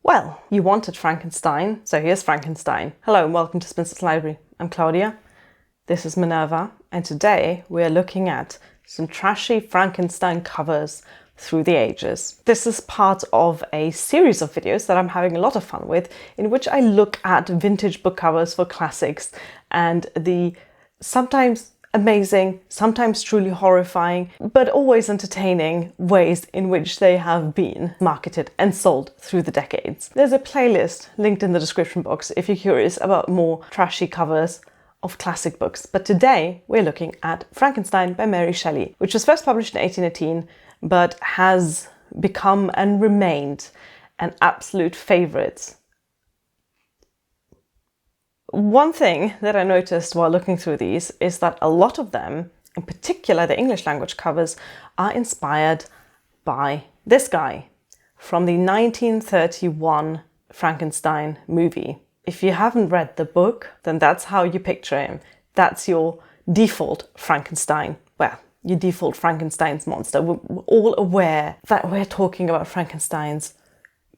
Well, you wanted Frankenstein, so here's Frankenstein. Hello and welcome to Spinster's Library. I'm Claudia, this is Minerva, and today we're looking at some trashy Frankenstein covers through the ages. This is part of a series of videos that I'm having a lot of fun with, in which I look at vintage book covers for classics and the sometimes amazing, sometimes truly horrifying, but always entertaining ways in which they have been marketed and sold through the decades. There's a playlist linked in the description box if you're curious about more trashy covers of classic books. But today we're looking at Frankenstein by Mary Shelley, which was first published in 1818, but has become and remained an absolute favourite. One thing that I noticed while looking through these is that a lot of them, in particular the English language covers, are inspired by this guy from the 1931 Frankenstein movie. If you haven't read the book, then that's how you picture him. That's your default Frankenstein. Well, your default Frankenstein's monster. We're all aware that we're talking about Frankenstein's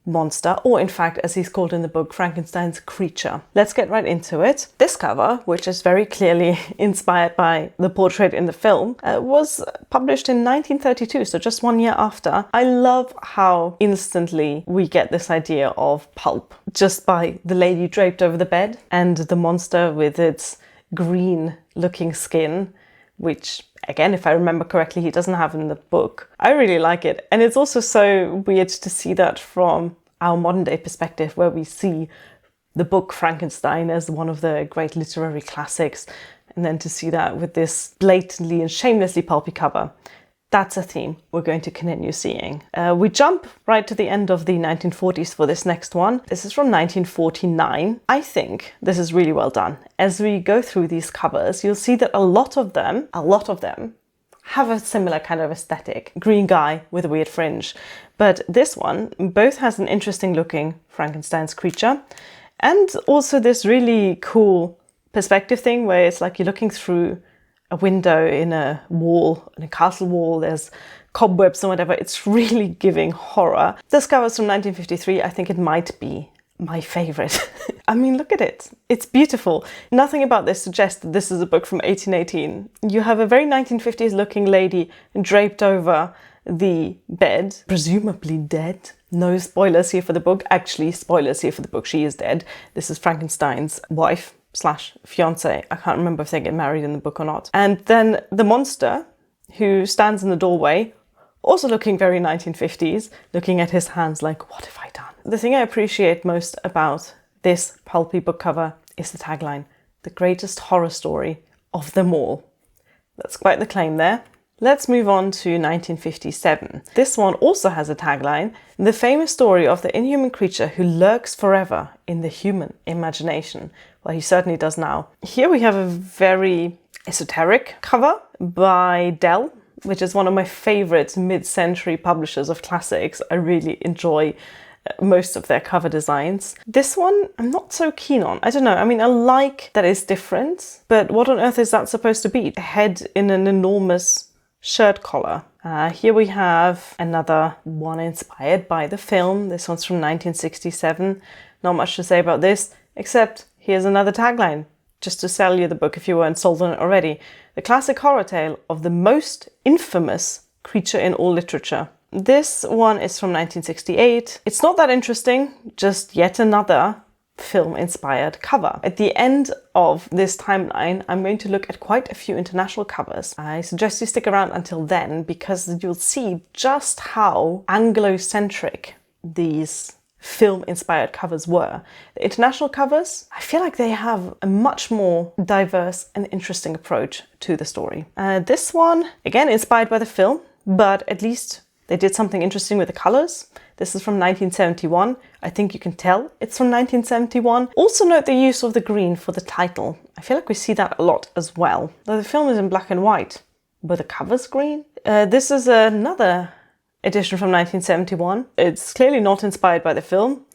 monster, or in fact, as he's called in the book, Frankenstein's creature. Let's get right into it. This cover, which is very clearly inspired by the portrait in the film, was published in 1932, so just 1 year after. I love how instantly we get this idea of pulp just by the lady draped over the bed and the monster with its green looking skin, which again, if I remember correctly, he doesn't have in the book. I really like it. And it's also so weird to see that from our modern day perspective, where we see the book Frankenstein as one of the great literary classics, and then to see that with this blatantly and shamelessly pulpy cover. That's a theme we're going to continue seeing. We jump right to the end of the 1940s for this next one. This is from 1949. I think this is really well done. As we go through these covers, you'll see that a lot of them have a similar kind of aesthetic. Green guy with a weird fringe. But this one both has an interesting looking Frankenstein's creature and also this really cool perspective thing where it's like you're looking through a window in a wall, in a castle wall, there's cobwebs and whatever. It's really giving horror. This cover's from 1953. I think it might be my favourite. I mean, look at it. It's beautiful. Nothing about this suggests that this is a book from 1818. You have a very 1950s looking lady draped over the bed, presumably dead. No spoilers here for the book. Actually, spoilers here for the book. She is dead. This is Frankenstein's wife / fiance. I can't remember if they get married in the book or not. And then the monster who stands in the doorway, also looking very 1950s, looking at his hands like, what have I done? The thing I appreciate most about this pulpy book cover is the tagline, the greatest horror story of them all. That's quite the claim there. Let's move on to 1957. This one also has a tagline, the famous story of the inhuman creature who lurks forever in the human imagination. Well, he certainly does now. Here we have a very esoteric cover by Dell, which is one of my favorite mid-century publishers of classics. I really enjoy most of their cover designs. This one I'm not so keen on. I don't know. I mean, I like that it's different, but what on earth is that supposed to be? A head in an enormous shirt collar. Here we have another one inspired by the film. This one's from 1967. Not much to say about this, except here's another tagline, just to sell you the book if you weren't sold on it already. The classic horror tale of the most infamous creature in all literature. This one is from 1968. It's not that interesting, just yet another film-inspired cover. At the end of this timeline, I'm going to look at quite a few international covers. I suggest you stick around until then, because you'll see just how Anglo-centric these film-inspired covers were. The international covers, I feel like they have a much more diverse and interesting approach to the story. This one, again, inspired by the film, but at least they did something interesting with the colors. This is from 1971. I think you can tell it's from 1971. Also note the use of the green for the title. I feel like we see that a lot as well. Though the film is in black and white, but the cover's green. This is another edition from 1971. It's clearly not inspired by the film,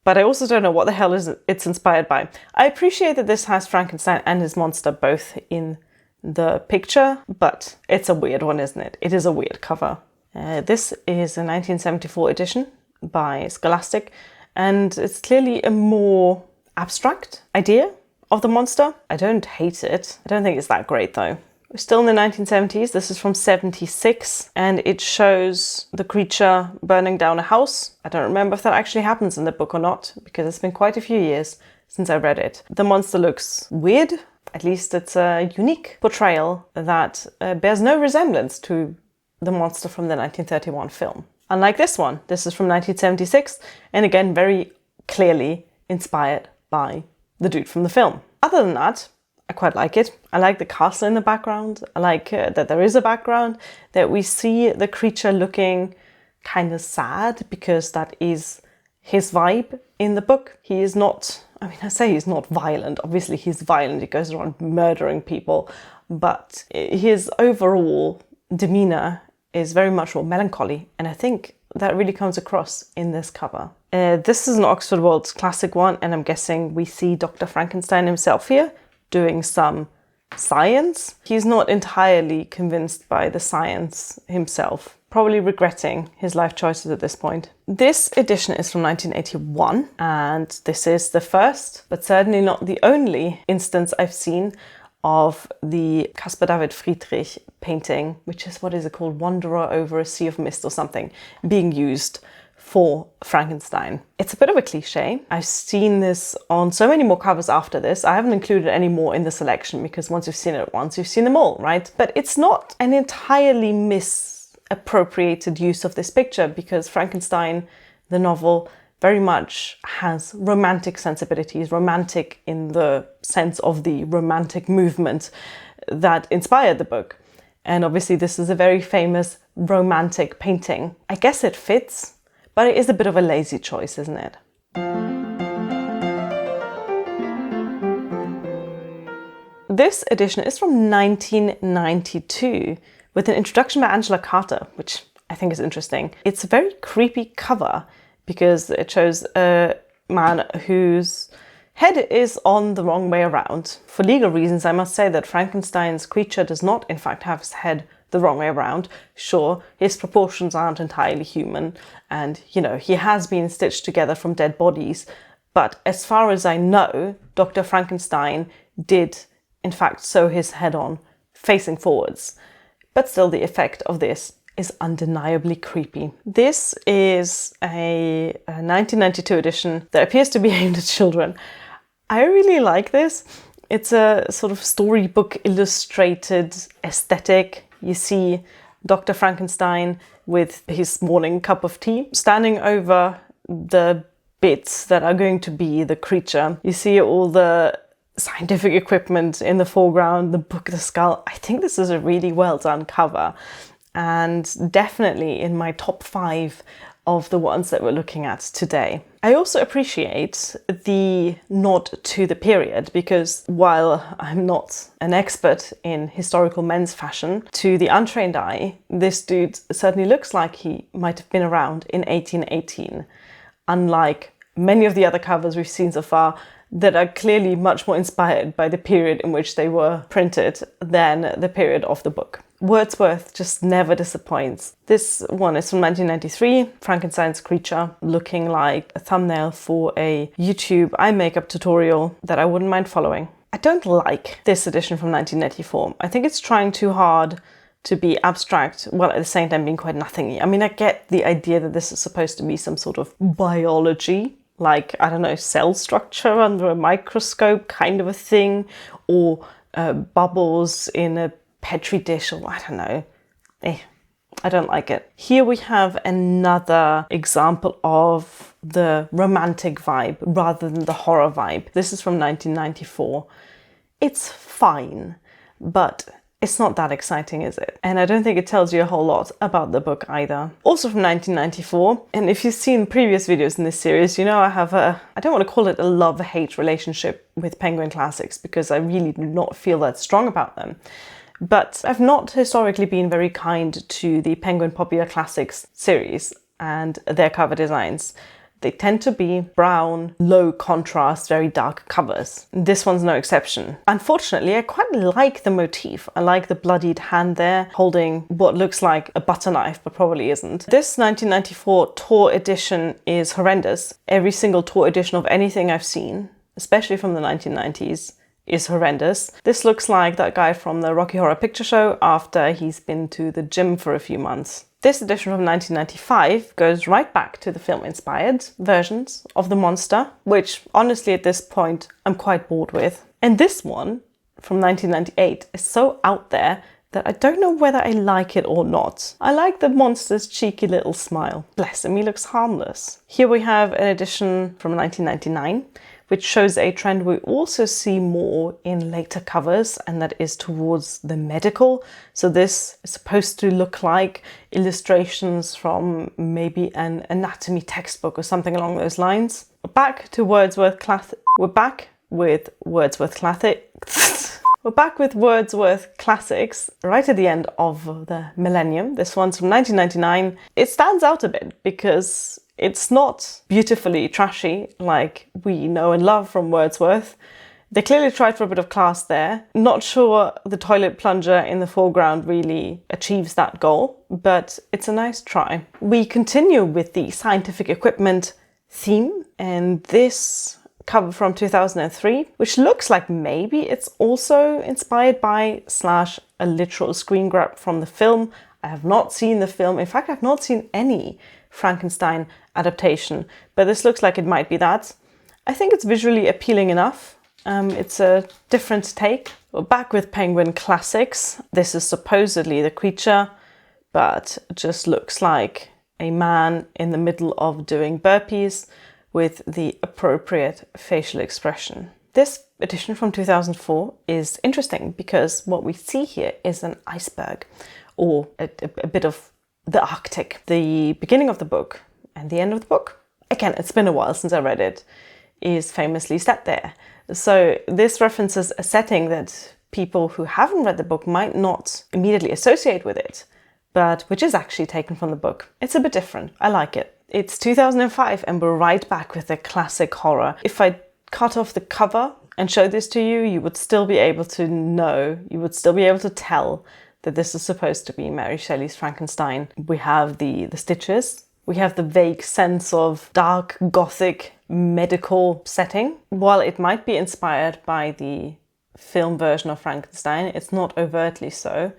but I also don't know what the hell it's inspired by. I appreciate that this has Frankenstein and his monster both in the picture, but it's a weird one, isn't it? It is a weird cover. This is a 1974 edition by Scholastic, and it's clearly a more abstract idea of the monster. I don't hate it. I don't think it's that great though. We're still in the 1970s. This is from 76, and it shows the creature burning down a house. I don't remember if that actually happens in the book or not, because it's been quite a few years since I read it. The monster looks weird. At least it's a unique portrayal that bears no resemblance to the monster from the 1931 film. Unlike this one, this is from 1976, and again, very clearly inspired by the dude from the film. Other than that, I quite like it. I like the castle in the background. I like that there is a background, that we see the creature looking kind of sad, because that is his vibe in the book. He is not, I mean, I say he's not violent. Obviously he's violent. He goes around murdering people, but his overall demeanor is very much more melancholy. And I think that really comes across in this cover. This is an Oxford World's Classic one, and I'm guessing we see Dr. Frankenstein himself here doing some science. He's not entirely convinced by the science himself, probably regretting his life choices at this point. This edition is from 1981, and this is the first, but certainly not the only instance I've seen of the Caspar David Friedrich painting, which is, what is it called, Wanderer Over a Sea of Mist or something, being used for Frankenstein. It's a bit of a cliche. I've seen this on so many more covers after this. I haven't included any more in the selection, because once you've seen it once, you've seen them all, right? But it's not an entirely misappropriated use of this picture, because Frankenstein, the novel, very much has romantic sensibilities, romantic in the sense of the romantic movement that inspired the book. And obviously this is a very famous romantic painting. I guess it fits, but it is a bit of a lazy choice, isn't it? This edition is from 1992 with an introduction by Angela Carter, which I think is interesting. It's a very creepy cover because it shows a man whose head is on the wrong way around. For legal reasons, I must say that Frankenstein's creature does not, in fact, have his head the wrong way around. Sure, his proportions aren't entirely human, and, you know, he has been stitched together from dead bodies. But as far as I know, Dr. Frankenstein did, in fact, sew his head on facing forwards. But still, the effect of this is undeniably creepy. This is a 1992 edition that appears to be aimed at children. I really like this. It's a sort of storybook illustrated aesthetic. You see Dr. Frankenstein with his morning cup of tea, standing over the bits that are going to be the creature. You see all the scientific equipment in the foreground, the book, the skull. I think this is a really well done cover, and definitely in my top 5 of the ones that we're looking at today. I also appreciate the nod to the period, because while I'm not an expert in historical men's fashion, to the untrained eye, this dude certainly looks like he might have been around in 1818, unlike many of the other covers we've seen so far that are clearly much more inspired by the period in which they were printed than the period of the book. Wordsworth just never disappoints. This one is from 1993, Frankenstein's creature, looking like a thumbnail for a YouTube eye makeup tutorial that I wouldn't mind following. I don't like this edition from 1994. I think it's trying too hard to be abstract, while at the same time being quite nothingy. I mean, I get the idea that this is supposed to be some sort of biology, like, I don't know, cell structure under a microscope kind of a thing, or bubbles in a petri dish, or I don't know. I don't like it. Here we have another example of the romantic vibe rather than the horror vibe. This is from 1994. It's fine, but it's not that exciting, is it? And I don't think it tells you a whole lot about the book either. Also from 1994, and if you've seen previous videos in this series, you know I have I don't want to call it a love-hate relationship with Penguin Classics, because I really do not feel that strong about them. But I've not historically been very kind to the Penguin Popular Classics series and their cover designs. they tend to be brown, low contrast, very dark covers. This one's no exception. Unfortunately, I quite like the motif. I like the bloodied hand there, holding what looks like a butter knife, but probably isn't. This 1994 tour edition is horrendous. Every single tour edition of anything I've seen, especially from the 1990s, is horrendous. This looks like that guy from the Rocky Horror Picture Show after he's been to the gym for a few months. This edition from 1995 goes right back to the film-inspired versions of the monster, which honestly at this point I'm quite bored with. And this one from 1998 is so out there that I don't know whether I like it or not. I like the monster's cheeky little smile. Bless him, he looks harmless. Here we have an edition from 1999, which shows a trend we also see more in later covers, and that is towards the medical. So this is supposed to look like illustrations from maybe an anatomy textbook or something along those lines. We're back with Wordsworth classics right at the end of the millennium. This one's from 1999. It stands out a bit because it's not beautifully trashy like we know and love from Wordsworth. They clearly tried for a bit of class there. Not sure the toilet plunger in the foreground really achieves that goal, but it's a nice try. We continue with the scientific equipment theme, and this cover from 2003, which looks like maybe it's also inspired by / a literal screen grab from the film. I have not seen the film. In fact, I've not seen any Frankenstein adaptation, but this looks like it might be that. I think it's visually appealing enough. It's a different take. We're back with Penguin classics. This is supposedly the creature, but it just looks like a man in the middle of doing burpees with the appropriate facial expression. This edition from 2004 is interesting because what we see here is an iceberg, or a bit of the Arctic. The beginning of the book and the end of the book, again, it's been a while since I read it, is famously set there. So this references a setting that people who haven't read the book might not immediately associate with it, but which is actually taken from the book. It's a bit different. I like it. It's 2005 and we're right back with the classic horror. If I cut off the cover and show this to you, you would still be able to know, you would still be able to tell that this is supposed to be Mary Shelley's Frankenstein. We have the stitches. We have the vague sense of dark, gothic, medical setting. While it might be inspired by the film version of Frankenstein, it's not overtly so.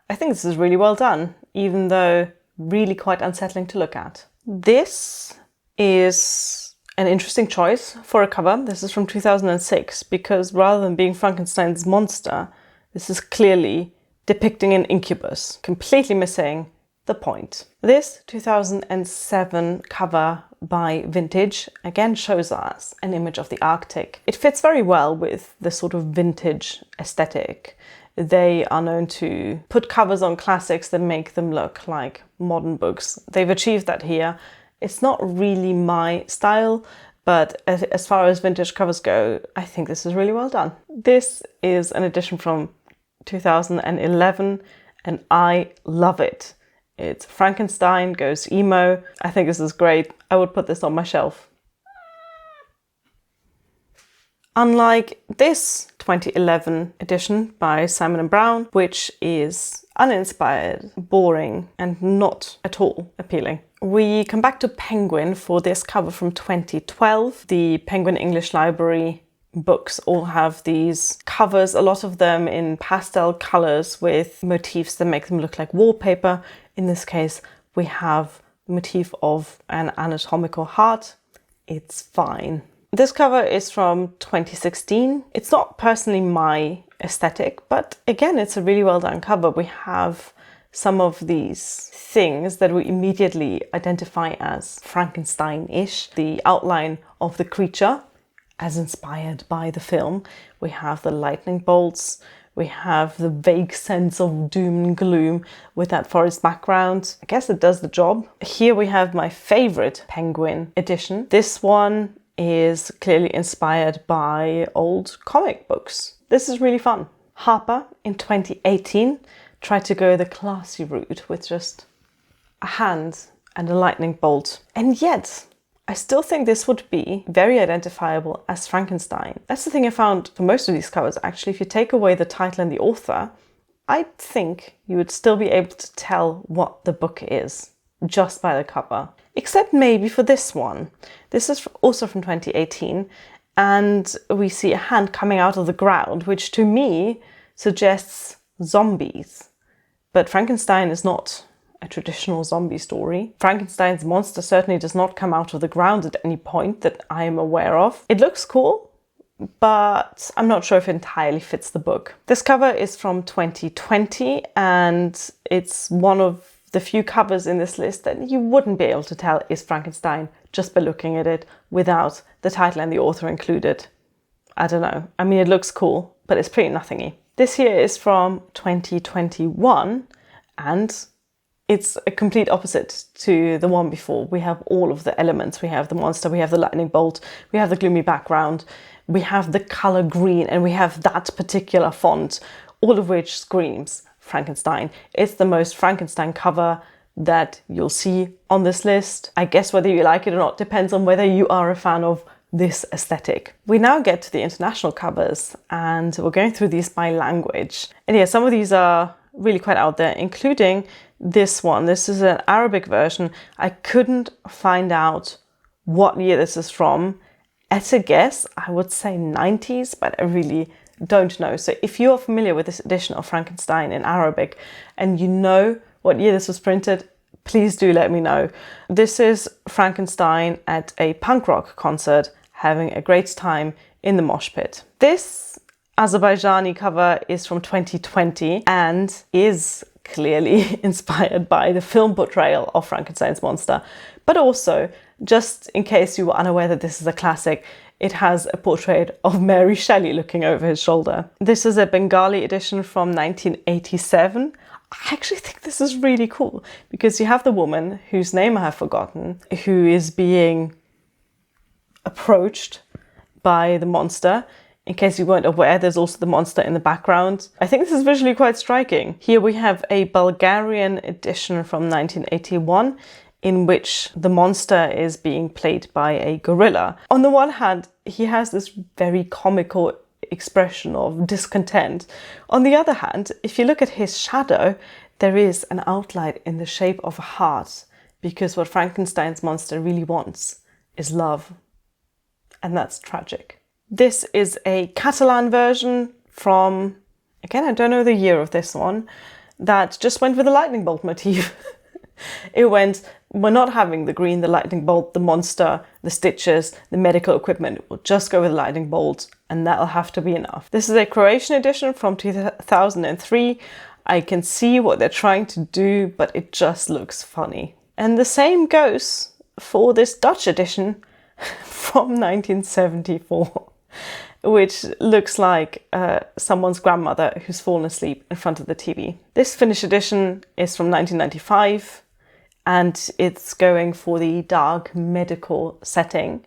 I think this is really well done, even though really quite unsettling to look at. This is an interesting choice for a cover. This is from 2006, because rather than being Frankenstein's monster, this is clearly depicting an incubus, completely missing the point. This 2007 cover by Vintage again shows us an image of the Arctic. It fits very well with the sort of vintage aesthetic. They are known to put covers on classics that make them look like modern books. They've achieved that here. It's not really my style, but as far as vintage covers go, I think this is really well done. This is an edition from 2011 and I love it. It's Frankenstein goes emo. I think this is great. I would put this on my shelf. Unlike this 2011 edition by Simon & Brown, which is uninspired, boring, and not at all appealing. We come back to Penguin for this cover from 2012. The Penguin English Library books all have these covers, a lot of them in pastel colors with motifs that make them look like wallpaper. In this case, we have the motif of an anatomical heart. It's fine. This cover is from 2016. It's not personally my aesthetic, but again, it's a really well done cover. We have some of these things that we immediately identify as Frankenstein-ish. The outline of the creature as inspired by the film. We have the lightning bolts. We have the vague sense of doom and gloom with that forest background. I guess it does the job. Here we have my favorite Penguin edition. This one is clearly inspired by old comic books. This is really fun. Harper in 2018 tried to go the classy route with just a hand and a lightning bolt. And yet, I still think this would be very identifiable as Frankenstein. That's the thing I found for most of these covers, actually. If you take away the title and the author, I think you would still be able to tell what the book is just by the cover. Except maybe for this one. This is also from 2018, and we see a hand coming out of the ground, which to me suggests zombies. But Frankenstein is not a traditional zombie story. Frankenstein's monster certainly does not come out of the ground at any point that I am aware of. It looks cool, but I'm not sure if it entirely fits the book. This cover is from 2020, and it's one of the few covers in this list that you wouldn't be able to tell is Frankenstein just by looking at it without the title and the author included. I don't know. I mean, it looks cool, but it's pretty nothingy. This here is from 2021, and it's a complete opposite to the one before. We have all of the elements. We have the monster, we have the lightning bolt, we have the gloomy background, we have the color green, and we have that particular font, all of which screams Frankenstein. It's the most Frankenstein cover that you'll see on this list. I guess whether you like it or not depends on whether you are a fan of this aesthetic. We now get to the international covers, and we're going through these by language. And yeah, some of these are really quite out there, including this one. This is an Arabic version. I couldn't find out what year this is from. At a guess, I would say 90s, but I really don't know. So if you are familiar with this edition of Frankenstein in Arabic and you know what year this was printed, please do let me know. This is Frankenstein at a punk rock concert having a great time in the mosh pit. This Azerbaijani cover is from 2020 and is clearly inspired by the film portrayal of Frankenstein's monster, but also, just in case you were unaware that this is a classic, it has a portrait of Mary Shelley looking over his shoulder. This is a Bengali edition from 1987. I actually think this is really cool because you have the woman whose name I have forgotten, who is being approached by the monster. In case you weren't aware, there's also the monster in the background. I think this is visually quite striking. Here we have a Bulgarian edition from 1981 in which the monster is being played by a gorilla. On the one hand, he has this very comical expression of discontent. On the other hand, if you look at his shadow, there is an outline in the shape of a heart, because what Frankenstein's monster really wants is love. And that's tragic. This is a Catalan version from, again, I don't know the year of this one, that just went with the lightning bolt motif. It went, we're not having the green, the lightning bolt, the monster, the stitches, the medical equipment. We'll just go with the lightning bolt, and that'll have to be enough. This is a Croatian edition from 2003. I can see what they're trying to do, but it just looks funny. And the same goes for this Dutch edition from 1974. Which looks like someone's grandmother who's fallen asleep in front of the TV. This Finnish edition is from 1995, and it's going for the dark medical setting.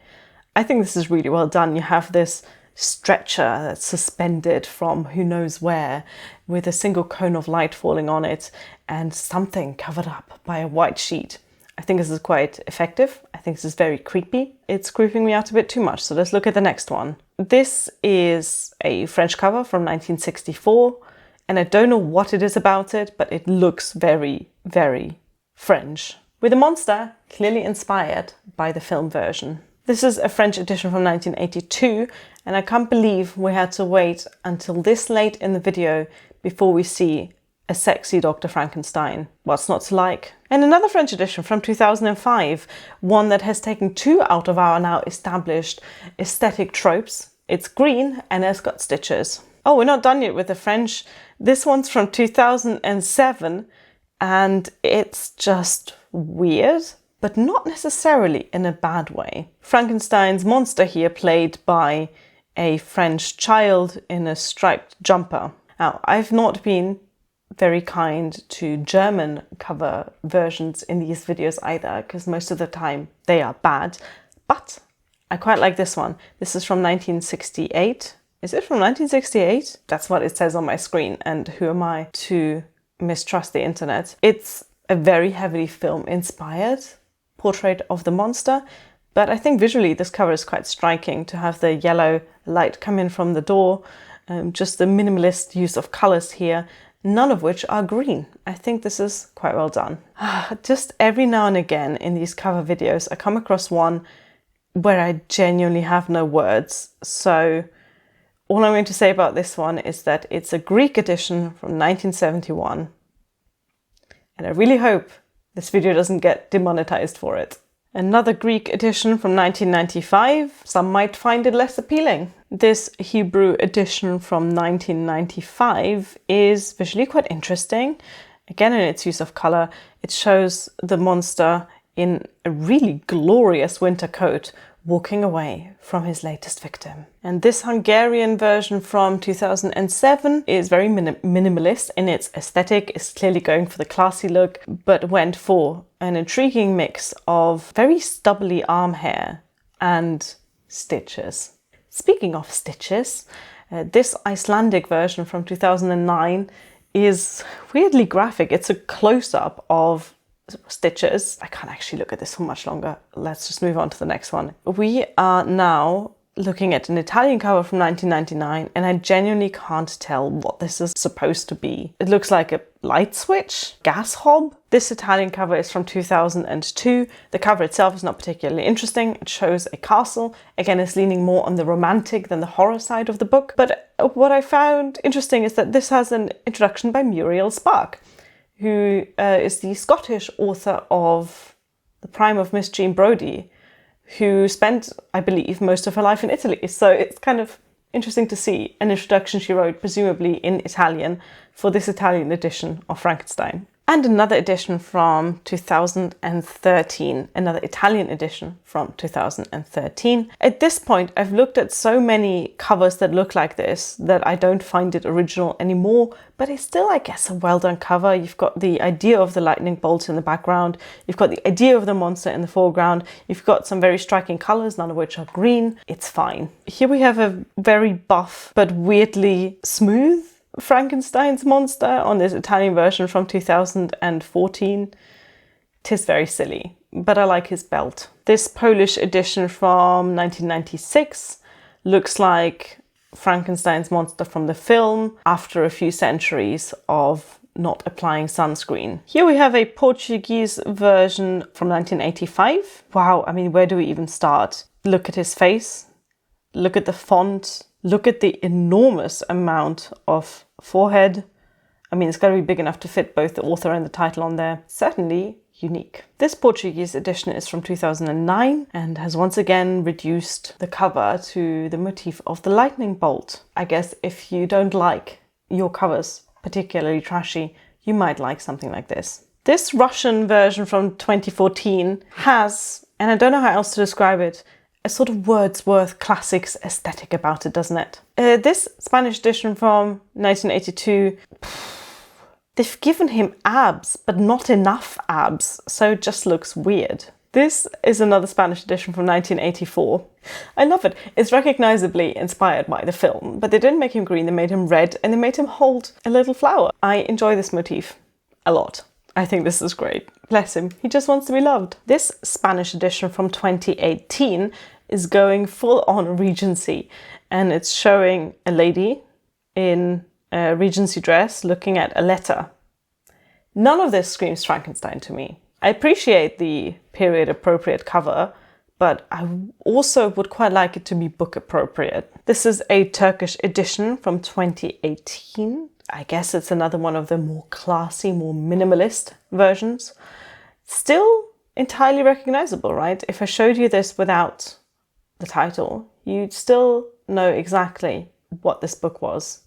I think this is really well done. You have this stretcher that's suspended from who knows where, with a single cone of light falling on it, and something covered up by a white sheet. I think this is quite effective. I think this is very creepy. It's creeping me out a bit too much, so let's look at the next one. This is a French cover from 1964, and I don't know what it is about it, but it looks very, very French, with a monster clearly inspired by the film version. This is a French edition from 1982, and I can't believe we had to wait until this late in the video before we see a sexy Dr. Frankenstein. What's not to like? And another French edition from 2005, one that has taken two out of our now established aesthetic tropes. It's green and it's got stitches. Oh, we're not done yet with the French. This one's from 2007, and it's just weird, but not necessarily in a bad way. Frankenstein's monster here played by a French child in a striped jumper. Now, I've not been very kind to German cover versions in these videos either, because most of the time they are bad, but I quite like this one. This is from 1968. Is it from 1968? That's what it says on my screen, and who am I to mistrust the internet? It's a very heavily film-inspired portrait of the monster, But I think visually this cover is quite striking, to have the yellow light come in from the door, just the minimalist use of colours here, none of which are green. I think this is quite well done. Just every now and again in these cover videos I come across one where I genuinely have no words. So all I'm going to say about this one is that it's a Greek edition from 1971. And I really hope this video doesn't get demonetized for it. Another Greek edition from 1995. Some might find it less appealing. This Hebrew edition from 1995 is visually quite interesting. Again, in its use of color, it shows the monster in a really glorious winter coat walking away from his latest victim. And this Hungarian version from 2007 is very minimalist in its aesthetic. It's clearly going for the classy look, but went for an intriguing mix of very stubbly arm hair and stitches. Speaking of stitches, this Icelandic version from 2009 is weirdly graphic. It's a close-up of stitches. I can't actually look at this for much longer. Let's just move on to the next one. We are now looking at an Italian cover from 1999, and I genuinely can't tell what this is supposed to be. It looks like a light switch, gas hob. This Italian cover is from 2002. The cover itself is not particularly interesting. It shows a castle. Again, it's leaning more on the romantic than the horror side of the book. But what I found interesting is that this has an introduction by Muriel Spark, who is the Scottish author of The Prime of Miss Jean Brodie, who spent, I believe, most of her life in Italy. So it's kind of interesting to see an introduction she wrote, presumably in Italian, for this Italian edition of Frankenstein. And another edition from 2013, another Italian edition from 2013. At this point, I've looked at so many covers that look like this that I don't find it original anymore, but it's still, I guess, a well-done cover. You've got the idea of the lightning bolt in the background, you've got the idea of the monster in the foreground, you've got some very striking colours, none of which are green. It's fine. Here we have a very buff, but weirdly smooth Frankenstein's monster on this Italian version from 2014. Tis very silly, but I like his belt. This Polish edition from 1996 looks like Frankenstein's monster from the film after a few centuries of not applying sunscreen. Here we have a Portuguese version from 1985. Wow, I mean, where do we even start? Look at his face, look at the font, look at the enormous amount of forehead. I mean, it's got to be big enough to fit both the author and the title on there. Certainly unique. This Portuguese edition is from 2009 and has once again reduced the cover to the motif of the lightning bolt. I guess if you don't like your covers particularly trashy, you might like something like this. This Russian version from 2014 has, and I don't know how else to describe it, a sort of Wordsworth classics aesthetic about it, doesn't it? This Spanish edition from 1982, they've given him abs, but not enough abs, so it just looks weird. This is another Spanish edition from 1984. I love it. It's recognisably inspired by the film, but they didn't make him green, they made him red, and they made him hold a little flower. I enjoy this motif a lot. I think this is great. Bless him, he just wants to be loved. This Spanish edition from 2018 is going full on Regency, and it's showing a lady in a Regency dress looking at a letter. None of this screams Frankenstein to me. I appreciate the period appropriate cover, but I also would quite like it to be book appropriate. This is a Turkish edition from 2018. I guess it's another one of the more classy, more minimalist versions. Still entirely recognizable, right? If I showed you this without the title, you'd still know exactly what this book was.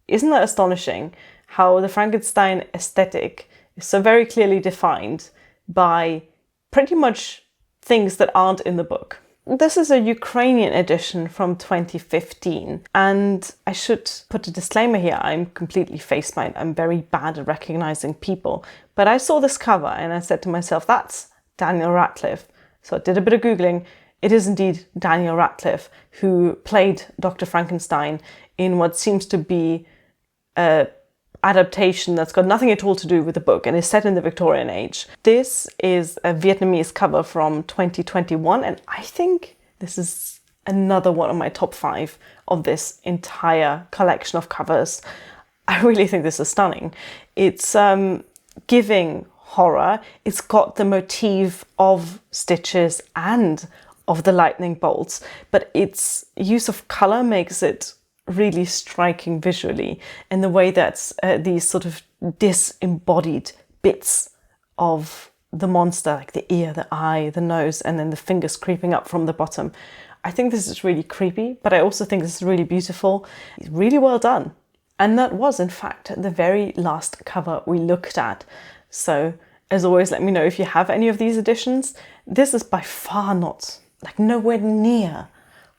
Isn't that astonishing? How the Frankenstein aesthetic is so very clearly defined by pretty much things that aren't in the book. This is a Ukrainian edition from 2015, and I should put a disclaimer here. I'm completely face-blind. I'm very bad at recognizing people. But I saw this cover and I said to myself, that's Daniel Radcliffe. So I did a bit of Googling. It is indeed Daniel Radcliffe who played Dr. Frankenstein in what seems to be a adaptation that's got nothing at all to do with the book and is set in the Victorian age. This is a Vietnamese cover from 2021, and I think this is another one of my top 5 of this entire collection of covers. I really think this is stunning. It's giving horror. It's got the motif of stitches and of the lightning bolts, but its use of color makes it really striking visually, in the way that these sort of disembodied bits of the monster, like the ear, the eye, the nose, and then the fingers creeping up from the bottom. I think this is really creepy, but I also think this is really beautiful. It's really well done. And that was, in fact, the very last cover we looked at. So, as always, let me know if you have any of these editions. This is by far not, like nowhere near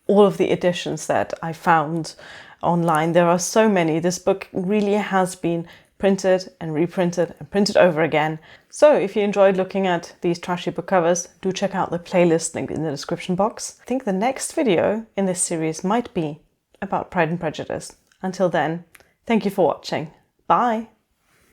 all of the editions that I found online. There are so many. This book really has been printed and reprinted and printed over again. So if you enjoyed looking at these trashy book covers, do check out the playlist link in the description box. I think the next video in this series might be about Pride and Prejudice. Until then, thank you for watching. Bye!